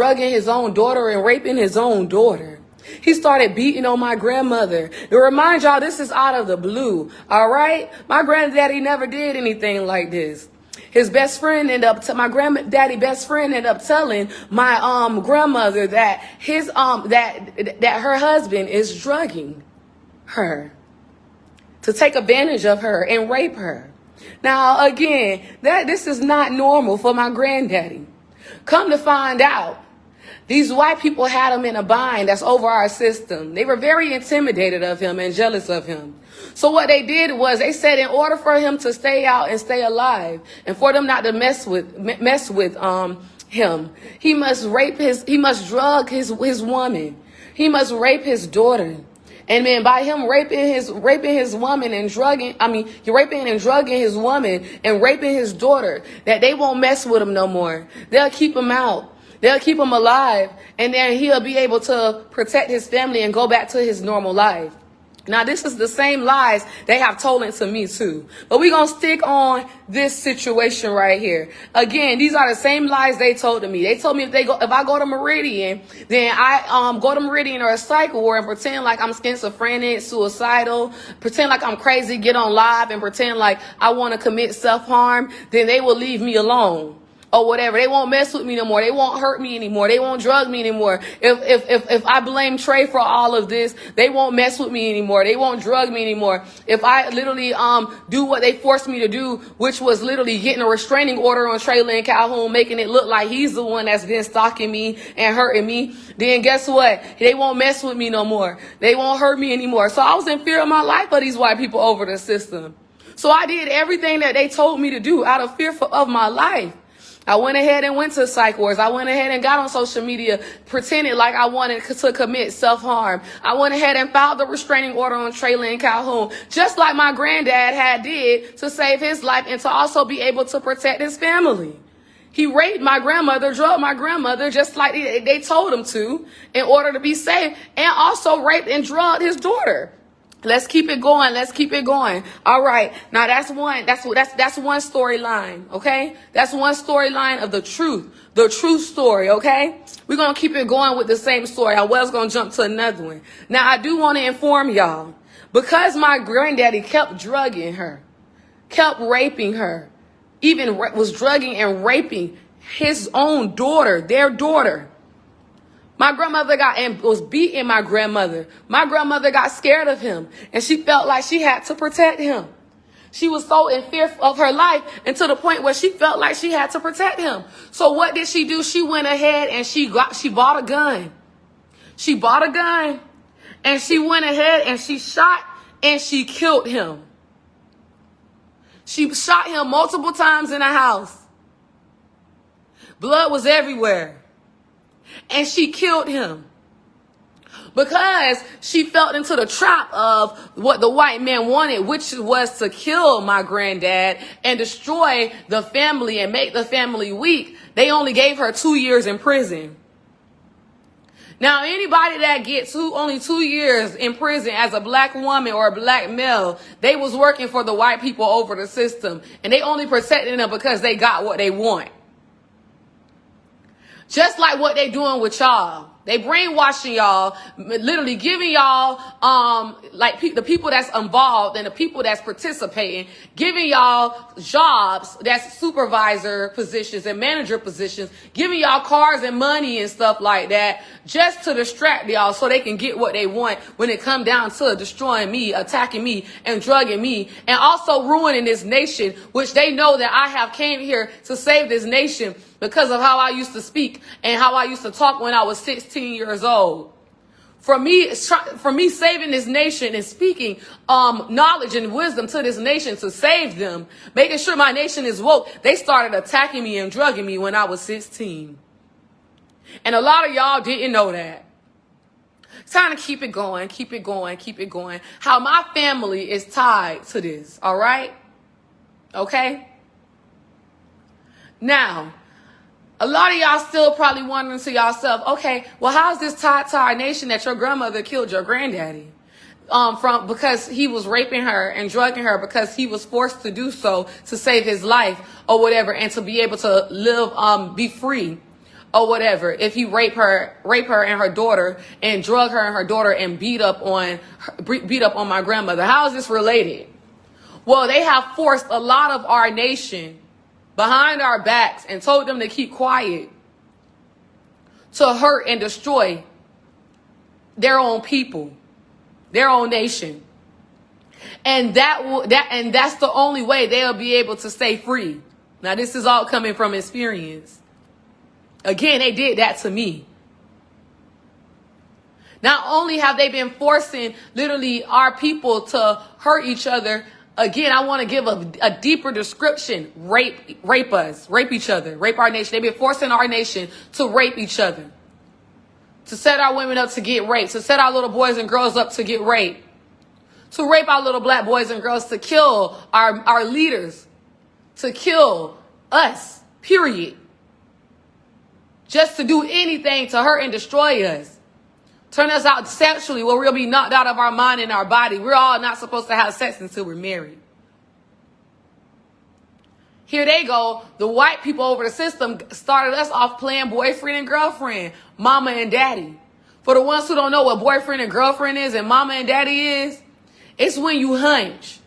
drugging his own daughter and raping his own daughter. He started beating on my grandmother. To remind y'all, this is out of the blue, all right? My granddaddy never did anything like this. His best friend ended up, my granddaddy best friend ended up telling my grandmother that that her husband is drugging her to take advantage of her and rape her. Now, again, this is not normal for my granddaddy. Come to find out, these white people had him in a bind that's over our system. They were very intimidated of him and jealous of him. So what they did was they said in order for him to stay out and stay alive and for them not to mess with him, he must drug his woman. He must rape his daughter. And then by him raping his woman and drugging his woman and raping his daughter, that they won't mess with him no more. They'll keep him out. They'll keep him alive, and then he'll be able to protect his family and go back to his normal life. Now, this is the same lies they have told it to me too. But we're going to stick on this situation right here. Again, these are the same lies they told to me. They told me if I go to Meridian, then I go to Meridian or a psych ward and pretend like I'm schizophrenic, suicidal, pretend like I'm crazy, get on live and pretend like I want to commit self-harm, then they will leave me alone. Or whatever. They won't mess with me no more. They won't hurt me anymore. They won't drug me anymore. If I blame Trey for all of this, they won't mess with me anymore. They won't drug me anymore. If I literally do what they forced me to do, which was literally getting a restraining order on Trey Lynn Calhoun, making it look like he's the one that's been stalking me and hurting me, then guess what? They won't mess with me no more. They won't hurt me anymore. So I was in fear of my life of these white people over the system. So I did everything that they told me to do out of fear of my life. I went ahead and went to psych wards. I went ahead and got on social media, pretended like I wanted to commit self-harm. I went ahead and filed the restraining order on Trey Lynn Calhoun, just like my granddad did to save his life and to also be able to protect his family. He raped my grandmother, drugged my grandmother, just like they told him to, in order to be safe, and also raped and drugged his daughter. Let's keep it going. Let's keep it going. All right. Now that's one storyline. Okay. That's one storyline of the true story. Okay. We're going to keep it going with the same story. I was going to jump to another one. Now I do want to inform y'all, because my granddaddy kept drugging her, kept raping her, even was drugging and raping his own daughter, their daughter. My grandmother was beating my grandmother. My grandmother got scared of him, and she felt like she had to protect him. She was so in fear of her life, and to the point where she felt like she had to protect him. So what did she do? She went ahead and she bought a gun. She bought a gun, and she went ahead and she shot and she killed him. She shot him multiple times in the house. Blood was everywhere. And she killed him because she fell into the trap of what the white man wanted, which was to kill my granddad and destroy the family and make the family weak. They only gave her 2 years in prison. Now, anybody that gets only 2 years in prison as a black woman or a black male, they was working for the white people over the system, and they only protected them because they got what they want. Just like what they doing with y'all. They brainwashing y'all, literally giving y'all, the people that's involved and the people that's participating, giving y'all jobs, that's supervisor positions and manager positions, giving y'all cars and money and stuff like that, just to distract y'all so they can get what they want when it come down to destroying me, attacking me, and drugging me, and also ruining this nation, which they know that I have came here to save this nation because of how I used to speak and how I used to talk when I was 16 years old. For me saving this nation and speaking knowledge and wisdom to this nation to save them, making sure my nation is woke, they started attacking me and drugging me when I was 16. And a lot of y'all didn't know that. It's time to keep it going, keep it going, keep it going. How my family is tied to this, all right? Okay? Now, a lot of y'all still probably wondering to yourself, okay, well, how's this tied to our nation that your grandmother killed your granddaddy? Because he was raping her and drugging her because he was forced to do so to save his life or whatever and to be able to live, be free. or whatever if he rape her and her daughter and drug her and her daughter and beat up on my grandmother? How is this related? Well, they have forced a lot of our nation behind our backs and told them to keep quiet, to hurt and destroy their own people, their own nation. And that's the only way they'll be able to stay free. Now, this is all coming from experience. Again, they did that to me. Not only have they been forcing literally our people to hurt each other, again, I want to give a deeper description. Rape us, rape each other, rape our nation. They've been forcing our nation to rape each other, to set our women up to get raped, to set our little boys and girls up to get raped, to rape our little black boys and girls, to kill our leaders, to kill us, period. Just to do anything to hurt and destroy us. Turn us out sexually where we'll be knocked out of our mind and our body. We're all not supposed to have sex until we're married. Here they go. The white people over the system started us off playing boyfriend and girlfriend, mama and daddy. For the ones who don't know what boyfriend and girlfriend is and mama and daddy is, it's when you hunch.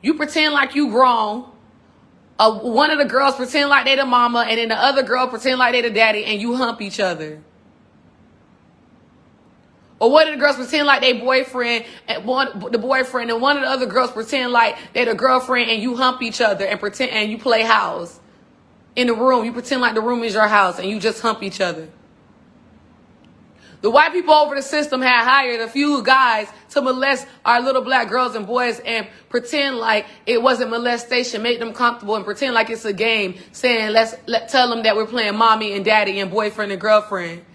You pretend like you grown. One of the girls pretend like they the mama, and then the other girl pretend like they the daddy, and you hump each other. Or one of the girls pretend like they boyfriend, and one of the other girls pretend like they the girlfriend, and you hump each other and pretend, and you play house in the room. You pretend like the room is your house, and you just hump each other. The white people over the system had hired a few guys to molest our little black girls and boys and pretend like it wasn't molestation, make them comfortable and pretend like it's a game, saying tell them that we're playing mommy and daddy and boyfriend and girlfriend.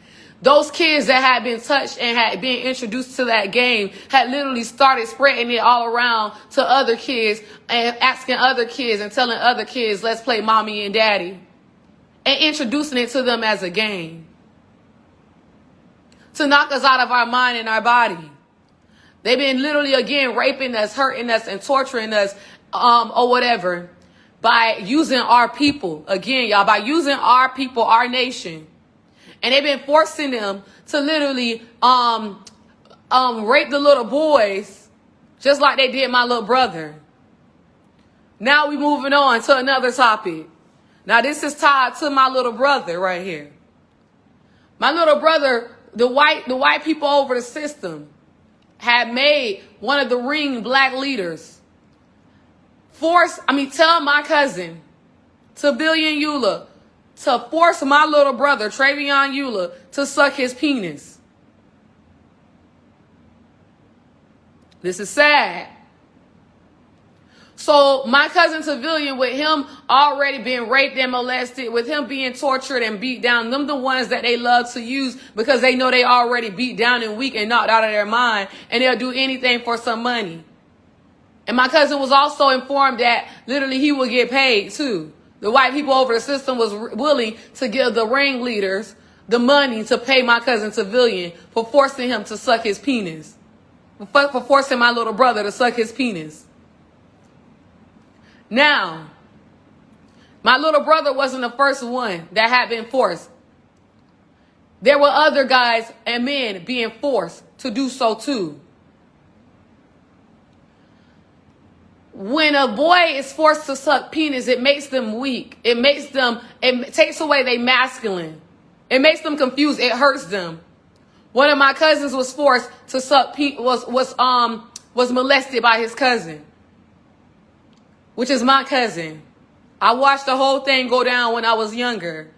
Those kids that had been touched and had been introduced to that game had literally started spreading it all around to other kids and asking other kids and telling other kids, let's play mommy and daddy, and introducing it to them as a game. To knock us out of our mind and our body. They've been literally, again, raping us, hurting us, and torturing us, or whatever, by using our people. Again, y'all, by using our people, our nation. And they've been forcing them to literally rape the little boys, just like they did my little brother. Now we moving on to another topic. Now this is tied to my little brother right here. My little brother, the white people over the system had made one of the ring black leaders tell my cousin, Civilian Eula, to force my little brother, Travion Eula, to suck his penis. This is sad. So my cousin Civilian, with him already being raped and molested, with him being tortured and beat down, them the ones that they love to use because they know they already beat down and weak and knocked out of their mind, and they'll do anything for some money. And my cousin was also informed that literally he would get paid too. The white people over the system was willing to give the ringleaders the money to pay my cousin Civilian for forcing him to suck his penis, for forcing my little brother to suck his penis. Now, my little brother wasn't the first one that had been forced. There were other guys and men being forced to do so too. When a boy is forced to suck penis, it makes them weak. It takes away their masculine. It makes them confused. It hurts them. One of my cousins was forced to suck was molested by his cousin, which is my cousin. I watched the whole thing go down when I was younger.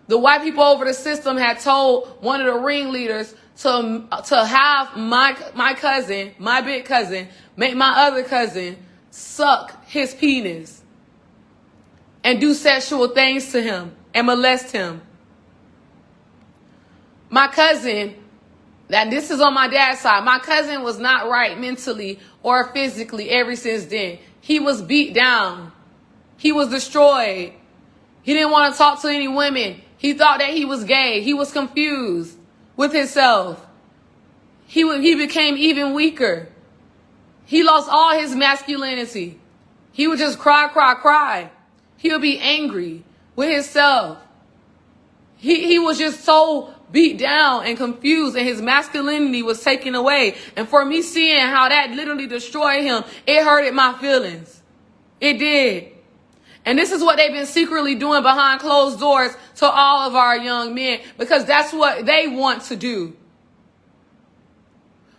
The white people over the system had told one of the ringleaders to have my cousin, my big cousin, make my other cousin suck his penis and do sexual things to him and molest him. My cousin, that this is on my dad's side, my cousin was not right mentally or physically ever since then. He was beat down. He was destroyed. He didn't want to talk to any women. He thought that he was gay. He was confused with himself. He became even weaker. He lost all his masculinity. He would just cry, cry, cry. He would be angry with himself. He was just so beat down and confused, and his masculinity was taken away. And for me seeing how that literally destroyed him, it hurted my feelings. It did. And this is what they've been secretly doing behind closed doors to all of our young men, because that's what they want to do.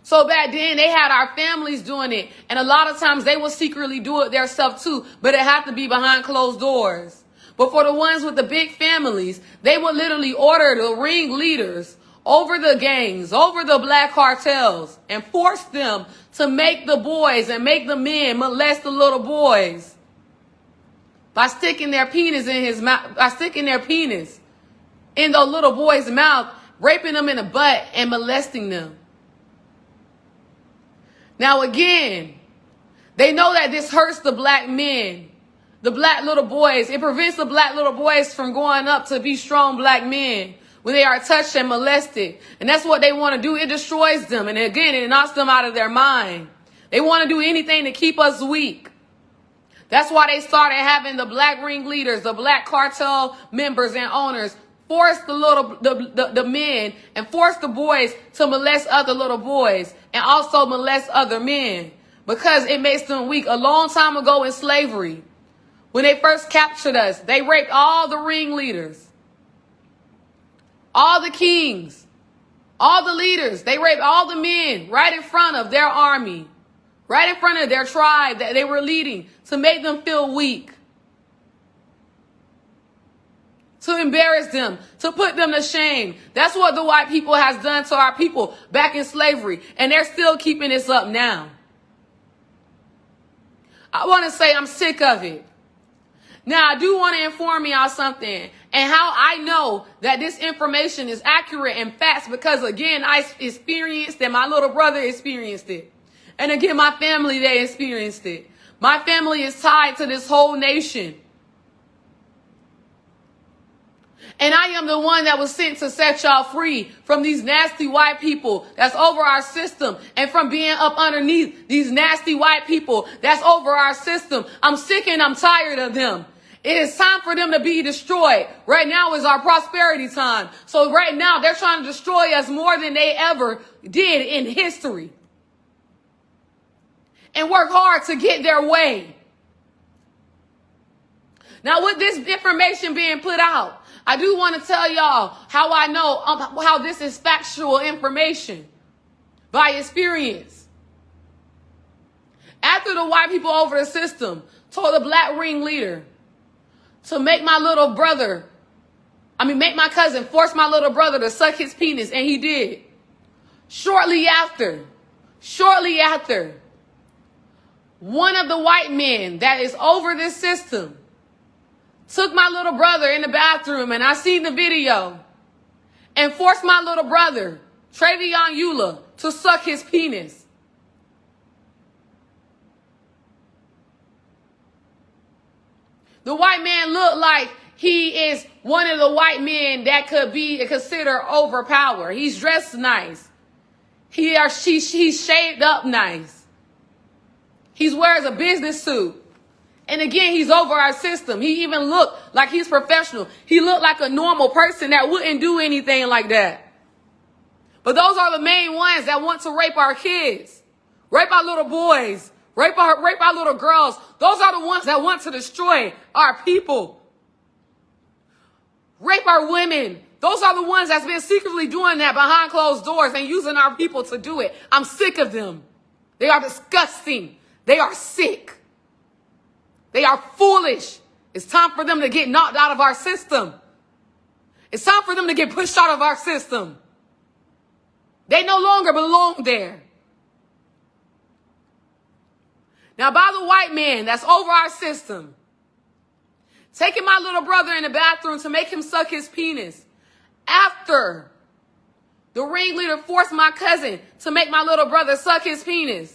So back then they had our families doing it, and a lot of times they will secretly do it themselves too, but it had to be behind closed doors. But for the ones with the big families, they would literally order the ringleaders over the gangs, over the black cartels, and force them to make the boys and make the men molest the little boys by sticking their penis in his mouth, by sticking their penis in the little boy's mouth, raping them in the butt and molesting them. Now again, they know that this hurts the black men, the black little boys. It prevents the black little boys from growing up to be strong black men when they are touched and molested. And that's what they want to do. It destroys them. And again, it knocks them out of their mind. They want to do anything to keep us weak. That's why they started having the black ringleaders, the black cartel members and owners force the men and force the boys to molest other little boys and also molest other men, because it makes them weak. A long time ago in slavery, when they first captured us, they raped all the ringleaders, all the kings, all the leaders. They raped all the men right in front of their army, right in front of their tribe that they were leading, to make them feel weak, to embarrass them, to put them to shame. That's what the white people has done to our people back in slavery, and they're still keeping this up now. I want to say I'm sick of it. Now, I do want to inform y'all something, and how I know that this information is accurate and facts, because again, I experienced it, my little brother experienced it. And again, my family, they experienced it. My family is tied to this whole nation. And I am the one that was sent to set y'all free from these nasty white people that's over our system, and from being up underneath these nasty white people that's over our system. I'm sick and I'm tired of them. It is time for them to be destroyed. Right now is our prosperity time. So right now they're trying to destroy us more than they ever did in history, and work hard to get their way. Now, with this information being put out, I do want to tell y'all how I know how this is factual information, by experience. After the white people over the system told the black ringleader to make my cousin force my little brother to suck his penis, and he did. Shortly after, one of the white men that is over this system took my little brother in the bathroom, and I seen the video, and forced my little brother, Travion Eula, to suck his penis. The white man looked like he is one of the white men that could be considered overpowered. He's dressed nice. He's shaved up nice. He wears a business suit. And again, he's over our system. He even looked like he's professional. He looked like a normal person that wouldn't do anything like that. But those are the main ones that want to rape our kids, rape our little boys, rape our little girls. Those are the ones that want to destroy our people, rape our women. Those are the ones that's been secretly doing that behind closed doors and using our people to do it. I'm sick of them. They are disgusting. They are sick. They are foolish. It's time for them to get knocked out of our system. It's time for them to get pushed out of our system. They no longer belong there. Now, by the white man that's over our system, taking my little brother in the bathroom to make him suck his penis, after the ringleader forced my cousin to make my little brother suck his penis,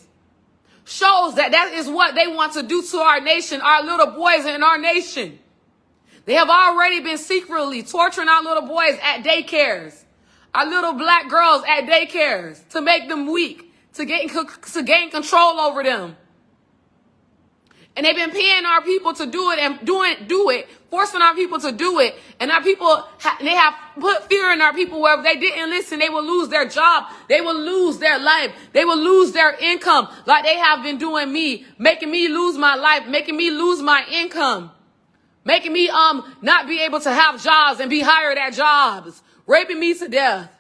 shows that that is what they want to do to our nation, our little boys in our nation. They have already been secretly torturing our little boys at daycares, our little black girls at daycares, to make them weak, to gain control over them. And they've been paying our people to do it and do it, forcing our people to do it. And our people, they have put fear in our people where if they didn't listen, they will lose their job. They will lose their life. They will lose their income like they have been doing me, making me lose my life, making me lose my income, making me not be able to have jobs and be hired at jobs, raping me to death.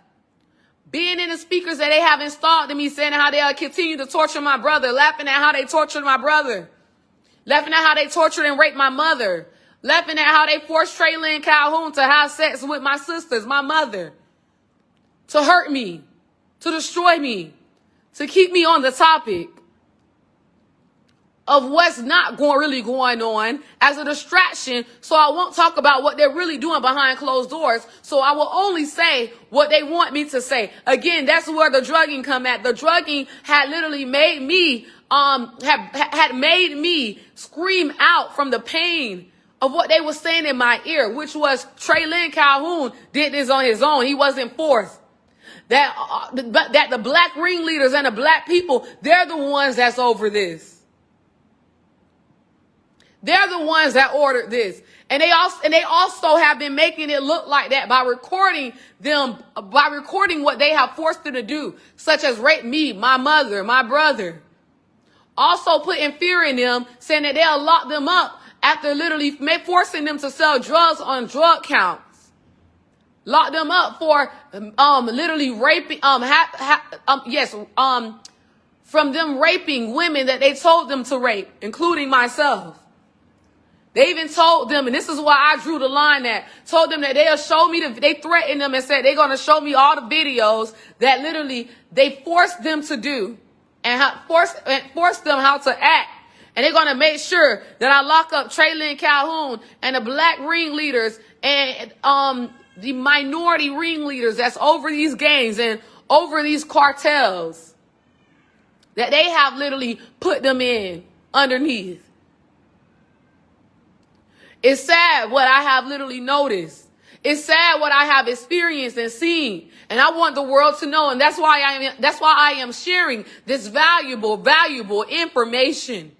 Being in the speakers that they have installed in me, saying how they'll continue to torture my brother, laughing at how they tortured my brother. Laughing at how they tortured and raped my mother. Laughing at how they forced Traylon Calhoun to have sex with my sisters, my mother. To hurt me. To destroy me. To keep me on the topic of what's not really going on as a distraction, so I won't talk about what they're really doing behind closed doors. So I will only say what they want me to say. Again, that's where the drugging come at. The drugging had literally made me had made me scream out from the pain of what they were saying in my ear, which was Traylon Calhoun did this on his own. He wasn't forced. That the black ringleaders and the black people, they're the ones that's over this. They're the ones that ordered this. And they also have been making it look like that by recording what they have forced them to do, such as rape me, my mother, my brother. Also putting fear in them, saying that they'll lock them up after literally forcing them to sell drugs on drug counts. Lock them up for literally raping from them raping women that they told them to rape, including myself. They even told them, and this is why I drew the line at, told them that they'll show me, they threatened them and said they're going to show me all the videos that literally they forced them to do and forced them how to act. And they're going to make sure that I lock up Traylon Calhoun and the black ringleaders and the minority ringleaders that's over these gangs and over these cartels that they have literally put them in underneath. It's sad what I have literally noticed. It's sad what I have experienced and seen. And I want the world to know. And that's why I am sharing this valuable information.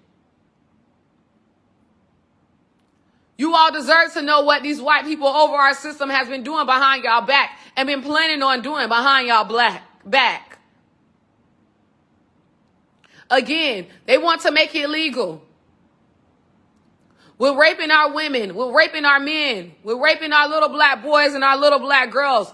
You all deserve to know what these white people over our system has been doing behind y'all back and been planning on doing behind y'all back. Again, they want to make it legal. We're raping our women. We're raping our men. We're raping our little black boys and our little black girls.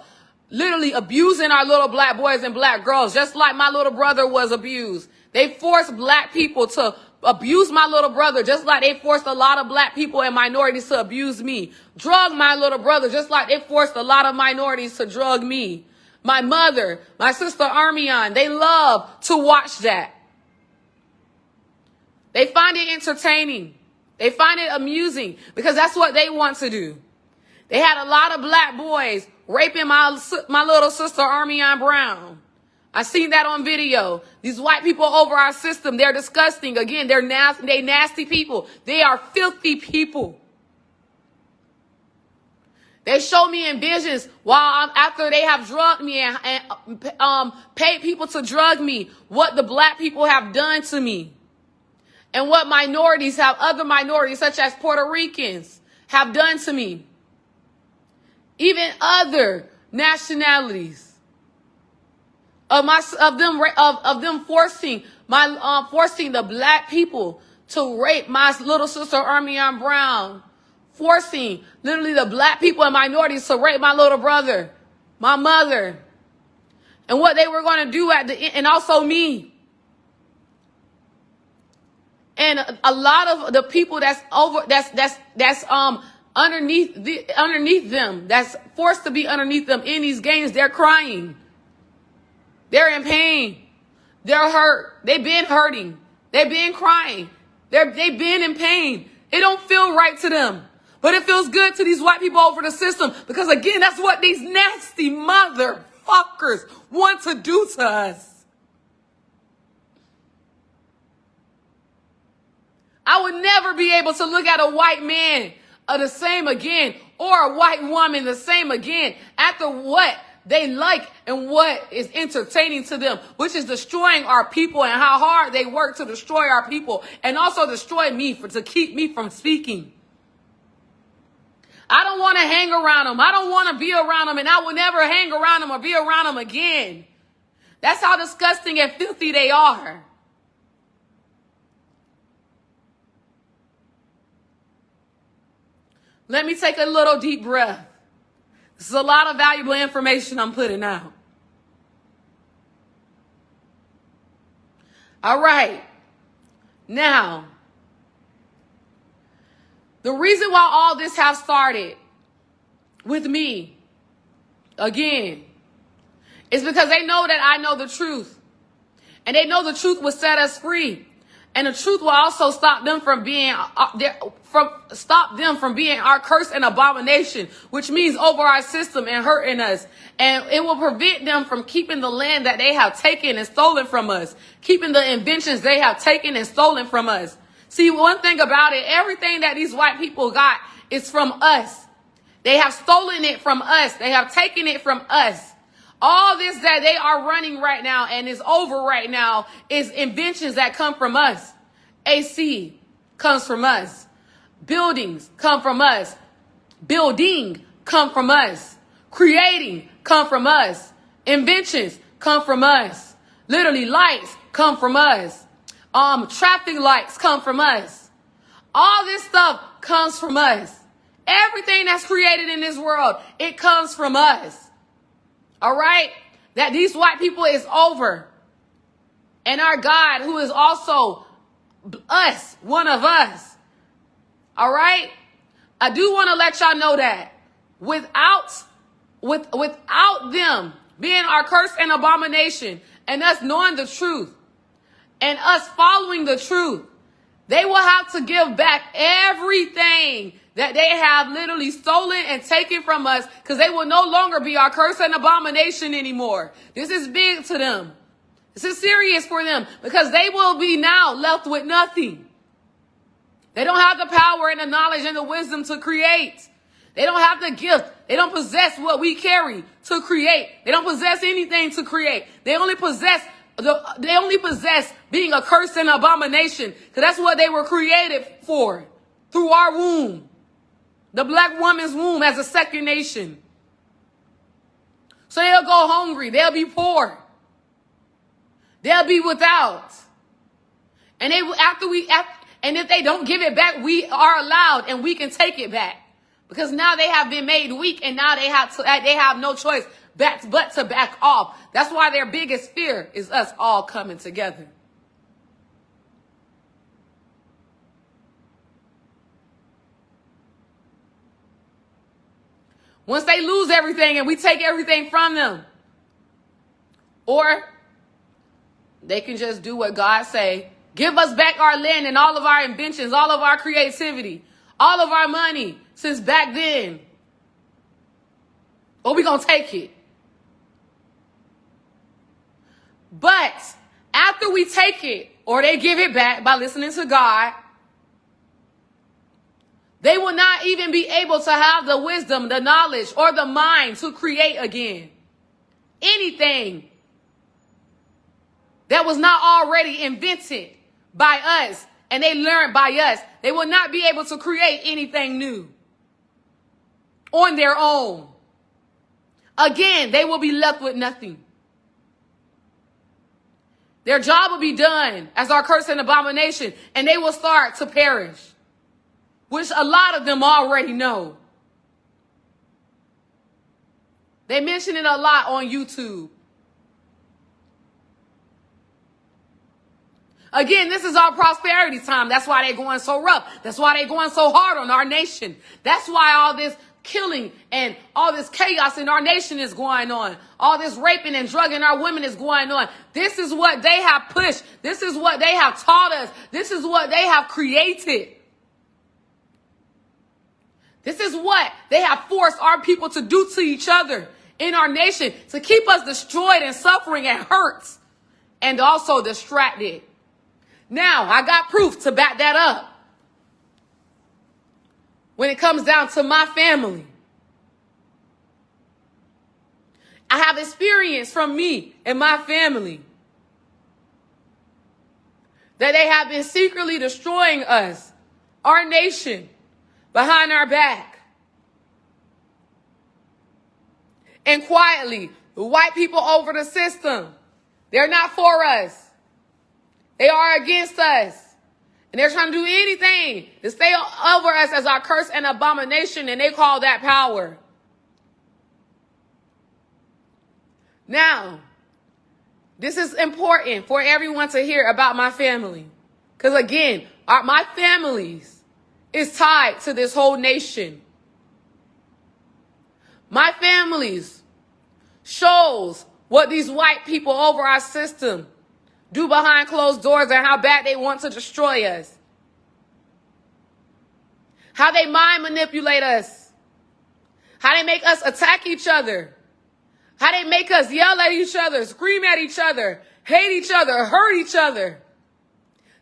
Literally abusing our little black boys and black girls, just like my little brother was abused. They forced black people to abuse my little brother, just like they forced a lot of black people and minorities to abuse me. Drug my little brother, just like they forced a lot of minorities to drug me. My mother, my sister Armion, they love to watch that. They find it entertaining. They find it amusing because that's what they want to do. They had a lot of black boys raping my little sister Armion Brown. I seen that on video. These white people over our system, they're disgusting. Again, they're nasty people. They are filthy people. They show me in visions after they have drugged me and paid people to drug me, what the black people have done to me. And what other minorities such as Puerto Ricans have done to me. Even other nationalities of them forcing the black people to rape my little sister Armion Brown, forcing literally the black people and minorities to rape my little brother, my mother, and what they were going to do at the end, and also me. And a lot of the people that's underneath them, that's forced to be underneath them in these gangs, they're crying. They're in pain. They're hurt. They've been hurting. They've been crying. They've been in pain. It don't feel right to them. But it feels good to these white people over the system because, again, that's what these nasty motherfuckers want to do to us. I would never be able to look at a white man the same again or a white woman the same again after what they like and what is entertaining to them, which is destroying our people and how hard they work to destroy our people and also destroy me to keep me from speaking. I don't want to hang around them. I don't want to be around them, and I will never hang around them or be around them again. That's how disgusting and filthy they are. Let me take a little deep breath. This is a lot of valuable information I'm putting out. All right. Now, the reason why all this has started with me, again, is because they know that I know the truth. And they know the truth will set us free. And the truth will also stop them from being our curse and abomination, which means over our system and hurting us. And it will prevent them from keeping the land that they have taken and stolen from us, keeping the inventions they have taken and stolen from us. See, one thing about it, everything that these white people got is from us. They have stolen it from us. They have taken it from us. All this that they are running right now and is over right now is inventions that come from us. AC comes from us. Buildings come from us. Building come from us. Creating come from us. Inventions come from us. Literally lights come from us. Traffic lights come from us. All this stuff comes from us. Everything that's created in this world, it comes from us. All right? That these white people is over. And our God, who is also us, one of us. All right? I do want to let y'all know that without them being our curse and abomination and us knowing the truth and us following the truth, they will have to give back everything that they have literally stolen and taken from us, because they will no longer be our curse and abomination anymore. This is big to them. This is serious for them, because they will be now left with nothing. They don't have the power and the knowledge and the wisdom to create. They don't have the gift. They don't possess what we carry to create. They don't possess anything to create. They only possess being a curse and abomination, because that's what they were created for, through our womb. The black woman's womb as a second nation. So they'll go hungry. They'll be poor. They'll be without. And and if they don't give it back, we are allowed and we can take it back. Because now they have been made weak, and now they have no choice but to back off. That's why their biggest fear is us all coming together. Once they lose everything and we take everything from them, or they can just do what God say, give us back our land and all of our inventions, all of our creativity, all of our money since back then, or we gonna take it. But after we take it, or they give it back by listening to God, they will not even be able to have the wisdom, the knowledge, or the mind to create again anything that was not already invented by us and they learned by us. They will not be able to create anything new on their own. Again, they will be left with nothing. Their job will be done as our curse and abomination, and they will start to perish, which a lot of them already know. They mention it a lot on YouTube. Again, this is our prosperity time. That's why they're going so rough. That's why they're going so hard on our nation. That's why all this killing and all this chaos in our nation is going on. All this raping and drugging our women is going on. This is what they have pushed. This is what they have taught us. This is what they have created. This is what they have forced our people to do to each other in our nation, to keep us destroyed and suffering and hurts and also distracted. Now, I got proof to back that up. When it comes down to my family, I have experience from me and my family that they have been secretly destroying us, our nation, behind our back. And quietly, the white people over the system, they're not for us. They are against us. And they're trying to do anything to stay over us as our curse and abomination, and they call that power. Now, this is important for everyone to hear about my family. Because again, my families is tied to this whole nation. My families shows what these white people over our system do behind closed doors and how bad they want to destroy us. How they mind manipulate us. How they make us attack each other. How they make us yell at each other, scream at each other, hate each other, hurt each other.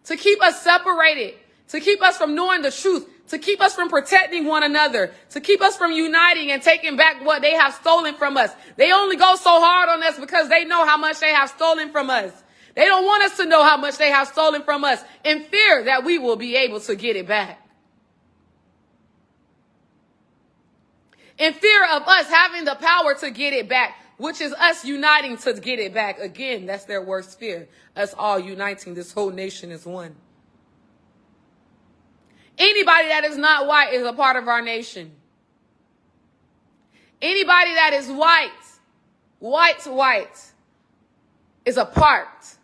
To keep us separated, to keep us from knowing the truth, to keep us from protecting one another, to keep us from uniting and taking back what they have stolen from us. They only go so hard on us because they know how much they have stolen from us. They don't want us to know how much they have stolen from us in fear that we will be able to get it back. In fear of us having the power to get it back, which is us uniting to get it back. Again, that's their worst fear. Us all uniting. This whole nation is one. Anybody that is not white is a part of our nation. Anybody that is white, is a part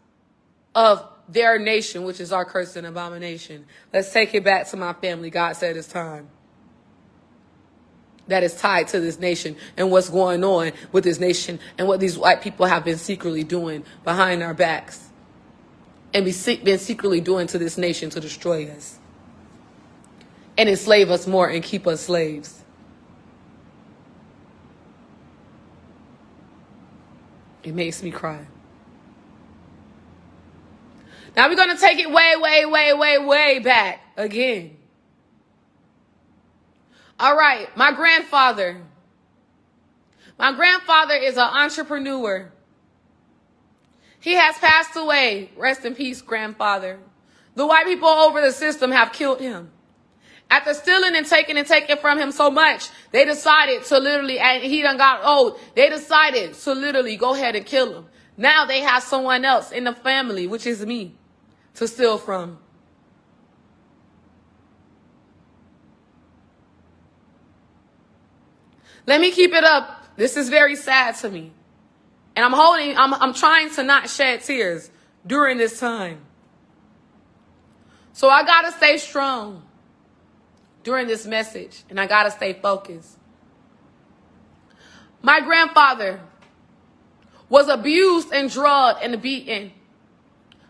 of their nation, which is our curse and abomination. Let's take it back to my family. God said it's time. That is tied to this nation and what's going on with this nation and what these white people have been secretly doing behind our backs and been secretly doing to this nation to destroy us and enslave us more and keep us slaves. It makes me cry. Now we're going to take it way back again. All right, my grandfather. My grandfather is an entrepreneur. He has passed away. Rest in peace, grandfather. The white people over the system have killed him. After stealing and taking from him so much, they decided to literally, and he done got old, they decided to literally go ahead and kill him. Now they have someone else in the family, which is me, to steal from. Let me keep it up. This is very sad to me. And I'm trying to not shed tears during this time. So I got to stay strong during this message. And I got to stay focused. My grandfather was abused and drugged and beaten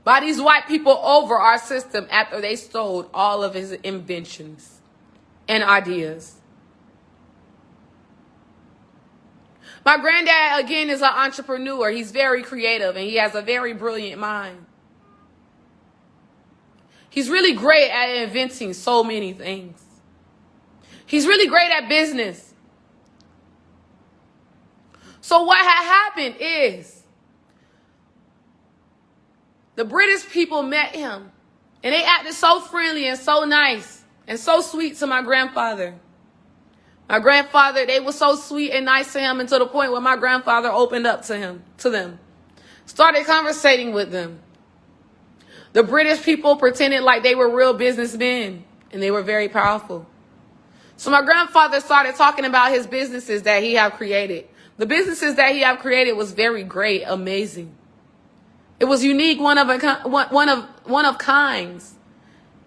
by these white people over our system after they stole all of his inventions and ideas. My granddad, again, is an entrepreneur. He's very creative and he has a very brilliant mind. He's really great at inventing so many things. He's really great at business. So what had happened is the British people met him and they acted so friendly and so nice and so sweet to my grandfather. My grandfather, they were so sweet and nice to him, and to the point where my grandfather opened up to them, started conversating with them. The British people pretended like they were real businessmen, and they were very powerful. So my grandfather started talking about his businesses that he had created. The businesses that he had created was very great, amazing. It was unique, one of kinds.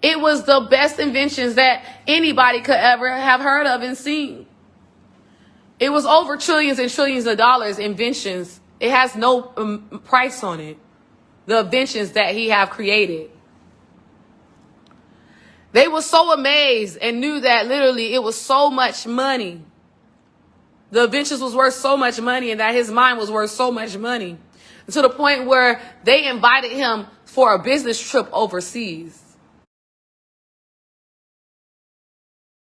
It was the best inventions that anybody could ever have heard of and seen. It was over trillions and trillions of dollars inventions. It has no price on it. The inventions that he have created. They were so amazed and knew that literally it was so much money. The inventions was worth so much money and that his mind was worth so much money. To the point where they invited him for a business trip overseas.